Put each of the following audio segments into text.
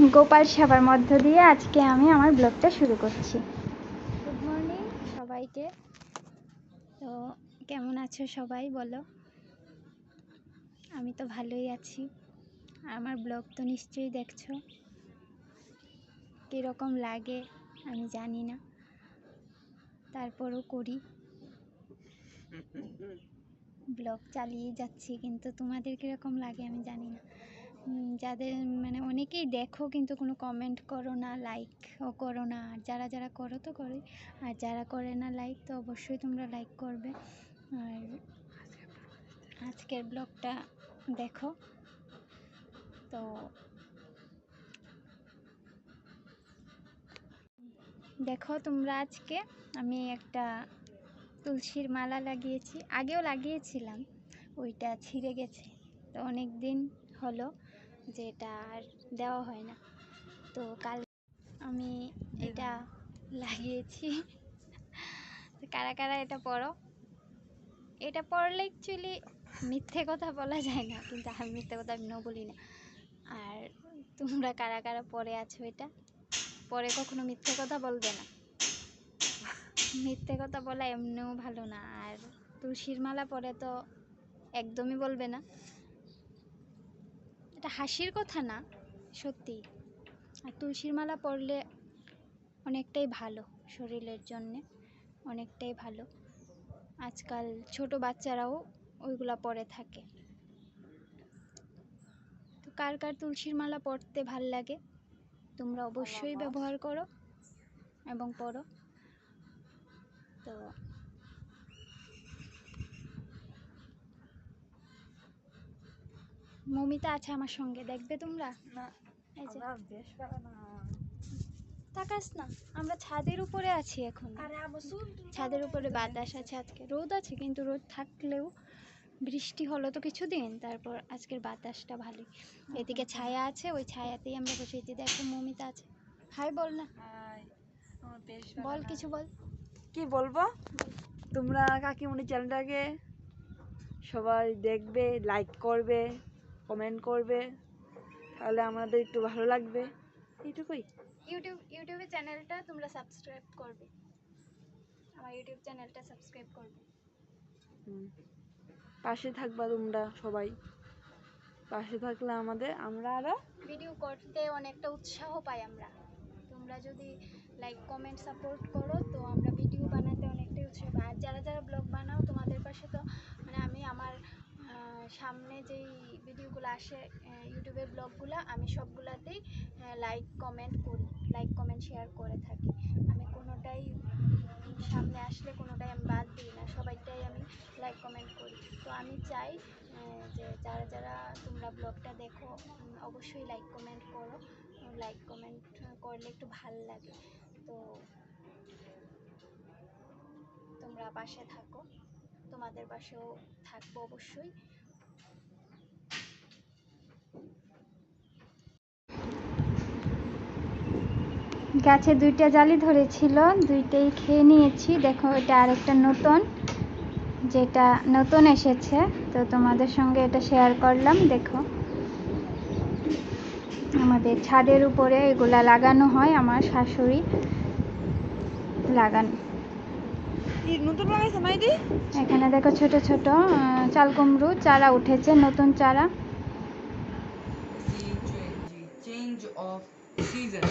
গোপাল সেবার মধ্য দিয়ে আজকে আমি আমার ব্লগটা শুরু করছি। গুড মর্নিং সবাইকে। তো কেমন আছো সবাই বলো? আমি তো ভালোই আছি। আমার ব্লগ তো নিশ্চয়ই দেখছো। কীরকম লাগে আমি জানি না, তারপরও করি, ব্লগ চালিয়ে যাচ্ছি। কিন্তু তোমাদের কীরকম লাগে আমি জানি না। যাদের মানে অনেকেই দেখো কিন্তু কোনো কমেন্ট করো না, লাইকও করো না। আর যারা যারা করো তো করো, আর যারা করে না লাইক তো অবশ্যই তোমরা লাইক করবে। আর আজকের ব্লগটা দেখো। তো দেখো তোমরা, আজকে আমি একটা তুলসীর মালা লাগিয়েছি, আগেও লাগিয়েছিলাম, ওইটা ছিঁড়ে গেছে। তো অনেক দিন হলো যে এটা আর দেওয়া হয় না। তো কাল আমি এটা লাগিয়েছি। কারা কারা এটা পড়ো? এটা পড়লে অ্যাকচুয়ালি মিথ্যে কথা বলা যায় না, কিন্তু আমি মিথ্যে কথা এমনিও বলি না। আর তোমরা কারা কারা পড়ে আছো এটা? পরে কখনো মিথ্যে কথা বলবে না। মিথ্যে কথা বলা এমনিও ভালো না। আর তুলসীর মালা পরে তো একদমই বলবে না। এটা হাসির কথা না, সত্যি। আর তুলসীর মালা পরলে অনেকটাই ভালো, শরীরের জন্যে অনেকটাই ভালো। আজকাল ছোট বাচ্চারাও ওইগুলা পরে থাকে। তো কার কার তুলসীর মালা পরতে ভাল লাগে তোমরা অবশ্যই ব্যবহার করো এবং পরো। তো মমিতা আছে আমার সঙ্গে, দেখবে তোমরা? এই যে তাকাস না, আমরা ছাদের উপরে আছি এখন। ছাদের উপরে বাতাস আছে, আজকে রোদ আছে কিন্তু রোদ থাকলেও বৃষ্টি হলো তো কিছুদিন, তারপর আজকের বাতাসটা ভালোই। এদিকে ছায়া আছে, ওই ছায়াতেই আমরা বসেছি। দেখো মমিতা আছে। হাই বল না, বল কিছু বল। কি বলবো? তোমরা কাকিমণি চ্যানেলটাকে সবাই দেখবে, লাইক করবে, কমেন্ট করবে, তাহলে আমাদের একটু ভালো লাগবে। এইটুকুই। ইউটিউবে চ্যানেলটা তোমরা সাবস্ক্রাইব করবে, আমার ইউটিউব চ্যানেলটা সাবস্ক্রাইব করবে। পাশে থাকবা তোমরা সবাই। পাশে থাকলে আমরা আরো ভিডিও করতে অনেকটা উৎসাহ পাই আমরা। তোমরা যদি লাইক কমেন্ট সাপোর্ট করো তো আমরা ভিডিও বানাতে অনেকটাই উৎসাহ পাই। আর যারা যারা ব্লগ বানাও তোমাদের পাশে তো মানে আমি আমার সামনে যেই ভিডিওগুলো আসে ইউটিউবের ব্লগগুলো, আমি সবগুলাতেই লাইক কমেন্ট করি, লাইক কমেন্ট শেয়ার করে থাকি। আমি কোনোটাই সামনে আসলে কোনোটাই আমি বাদ দিই না, সবাইটাই আমি লাইক কমেন্ট করি। তো আমি চাই যে যারা যারা তোমরা ব্লগটা দেখো অবশ্যই লাইক কমেন্ট করো। লাইক কমেন্ট করলে একটু ভাল লাগে। তো তোমরা পাশে থাকো, তোমাদের পাশেও থাকবো অবশ্যই। গাছে দুইটা জালি ধরেছিল, দুইটাই খেয়ে নিয়েছি। দেখো এটা আরেকটা নতুন, যেটা নতুন এসেছে, তো তোমাদের সঙ্গে এটা শেয়ার করলাম। দেখো আমাদের ছাদের উপরে এগুলা লাগানো হয়, আমার শাশুড়ি লাগানো। এখানে দেখো ছোট ছোট চাল কুমড়ো চারা উঠেছে, নতুন চারা। Change of season.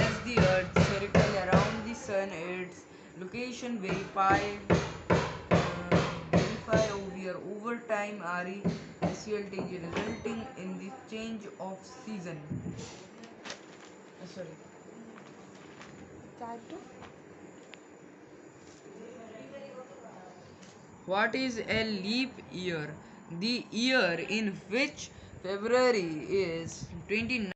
As the earth circles around the sun, its location verify over time are resulting in the change of season. Sorry. What is a leap year? The year in which February is 29.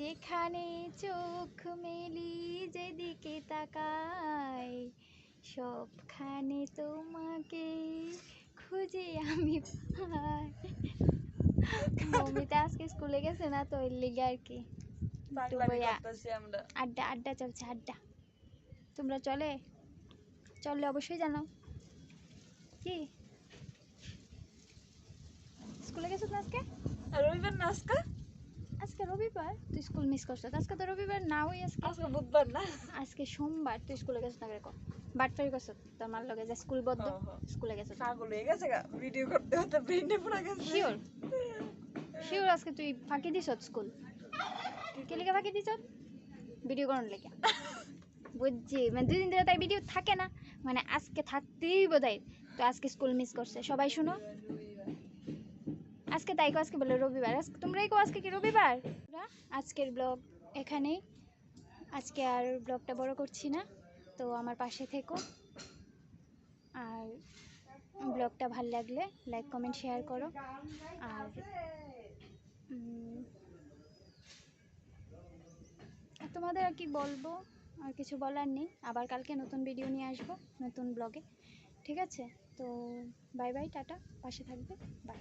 যেখানে চোখ মেলি যেদিকে তাকাই সবখানে তোমাকে খুঁজে আমি পাই। মমিতা আজকে স্কুলে গেছে না, তো এর লিগে আর কি একটু পাগলামি বইয়া করতেছি আমরা। আড্ডা আড্ডা চলছে আড্ডা। তোমরা চললে অবশ্যই জানাও। কি স্কুলে গেছো না আজকে? আর রবিবার না আজকে? আজকে রবিবার, তুই স্কুল মিস করছো। আজকে তো রবিবার না, ওই আজকে আজকে বুধবার না? আজকে সোমবার, তুই স্কুলে গেছো না কেন? বাটফারি করছো তোর মার লগে যে স্কুল বদ্ধ, স্কুলে গেছো। পাগল হয়ে গেছে গা, ভিডিও করতে করতে ব্রেইনে পুরা গেছে। শিওর শিওর আজকে তুই ফাঁকি দিছ স্কুল? কে লিগে ফাঁকি দিছ? ভিডিও করার লেগে। বুঝছি, মানে 2 দিন ধরে তাই ভিডিও থাকে না, মানে আজকে থাকতেই বোধহয়। তো আজকে স্কুল মিস করছে। সবাই শুনো, আজকে তাই কো, আজকে বলে রবিবার, আজকে তোমরাই কো আজকে কি রবিবার। আজকের ব্লগ এখানেই, আজকে আর ব্লগটা বড় করছি না। তো আমার পাশে থেকো, আর ব্লগটা ভালো লাগলে লাইক কমেন্ট শেয়ার করো। আর তোমাদের আর কি বলবো, আর কিছু বলার নেই। আবার কালকে নতুন ভিডিও নিয়ে আসবো, নতুন ব্লগে। ঠিক আছে, তো বাই বাই, টাটা, পাশে থাকবে, বাই।